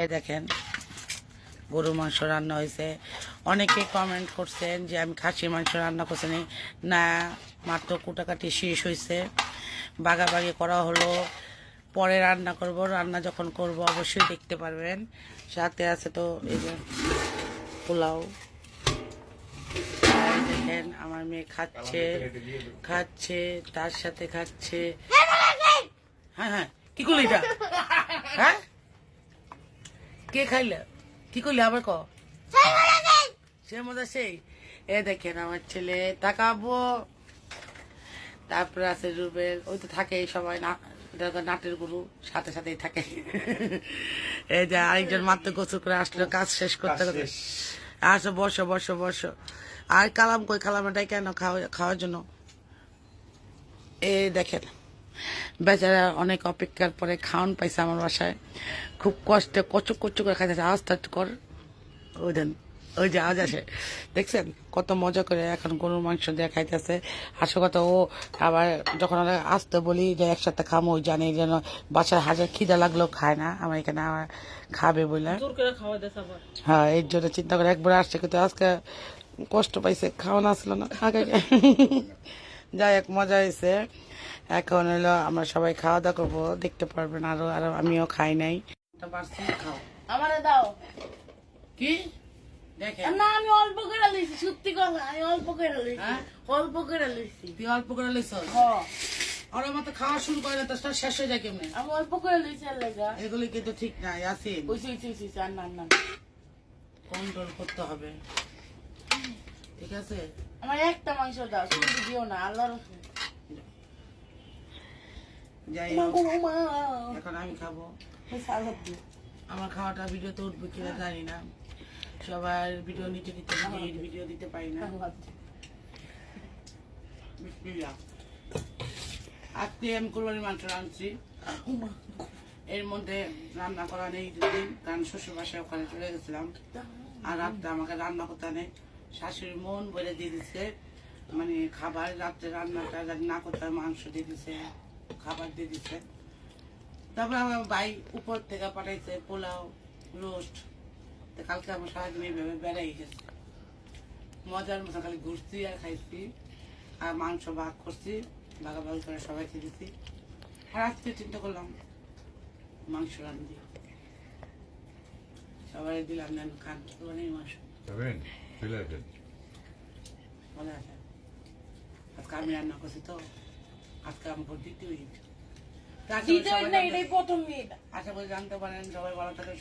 এই দেখেন গরু মাংস রান্না হয়েছে। অনেকে কমেন্ট করছেন যে আমি খাসির মাংস রান্না করছি না, মাত্র কুটাকাটি শেষ হয়েছে, বাগাবাগি করা হলো, পরে রান্না করব। রান্না যখন করব অবশ্যই দেখতে পারবেন। সাথে আছে তো এই যে পোলাও। দেখেন আমার মেয়ে খাচ্ছে খাচ্ছে তার সাথে খাচ্ছে। হ্যাঁ হ্যাঁ, কি করলি এটা? হ্যাঁ, কে খাইলে? কি করলি আবার ক? সে মজা সেই। এ দেখেন আমার ছেলে তাকাবো। তারপরে আছে রুবেল, ওই তো থাকে সবাই নাটের গুরু, সাথে সাথেই থাকে। এই যে আরেকজন মাত্র গোসল করে আসলো কাজ শেষ করতে করতে। আসো বসো বসো বসো। আর কালাম কই? কালামটাই কেন খাওয়ার জন্য। এই দেখেন বেচারা অনেক অপেক্ষার পরে খাওয়ান পাইছে আমার বাসায়। খুব কষ্টে কচুক কচু করে খাইতেছে। আওয়াজটা একটু কর। ওই দেন, ওই যে আওয়াজ আসে, দেখছেন কত মজা করে এখন গরুর মাংস দিয়ে খাইতেছে। আসল কথা, ও আবার যখন আমরা আসতে বলি যে একসাথে খামো, ওই জানি যেন বাসার হাজার খিদা লাগলেও খায় না, আমার এখানে আমার খাবে বলে। হ্যাঁ, এর জন্য চিন্তা করে একবার আসছে, কিন্তু আজকে কষ্ট পাইছে, খাওয়ানো আসলো না আগে। যাই হোক, মজা হয়েছে। এখন হলো আমরা সবাই খাওয়া দাওয়া করবো, দেখতে পারবেন। আরো আরো আমিও খাই নাই। খাও আমারে দাও। কি দেখেন না, আমি অল্প করে লইছি, সত্যি কথা, আমি অল্প করে লইছি। হ্যাঁ? অল্প করে লইছি। তুই অল্প করে লইছ? আর মতো খাওয়া শুরু করে না তো শেষ হয়ে যায় কেমনে? আমি অল্প করে লইছি আর লাগা। এগুলি কিন্তু ঠিক না ইয়াসিন, ওইছি আর না না, কন্ট্রোল করতে হবে, ঠিক আছে? আমার একটা মাংস দাও, শুধু দিও না, আল্লাহর রহমতে। যাই হোক, এখন আমি খাবো। সালাদ দিও। আমার খাওয়াটা ভিডিওতে উঠবে কিনা জানি না, সবার ভিডিও নিতে দিতে ভিডিও দিতে পারি না। বিসমিল্লাহ। আজকে আমি কোরবানির মাংস রাঁধছি। এর মধ্যে রান্না করা নেই দুদিন, কারণ শ্বশুর বাসায় ওখানে চলে গেছিলাম। আর রাত্রে আমাকে রান্না করতে নেই, শাশুড়ি মন বলে দিয়ে দিচ্ছে, মানে খাবার রাত্রে রান্নাটা না করতে মাংস দিয়ে দিচ্ছে, খাবার দিয়ে দিচ্ছে। তারপরে আমার ভাই উপর থেকে পাঠাইছে পোলাও, রোস্ট। তো কালকে আমার সারাদিন এইভাবে বেড়াই গেছে, মজার মতো খালি ঘুরছি আর খাইছি, আর মাংস ভাগ করছি, ভাগাভাগি করে সবাইকে দিচ্ছি। আর আজকে চিন্তা করলাম মাংস রান্ধি, সবাই দিলাম, নেন খান, অনেক মাংস মজা আছে। আজকে আমি রান্না করছি তো, আজকে আমাকে দ্বিতীয় ঈদ। আশা করি জানতে পারেন, সবাই ভালো থাকে।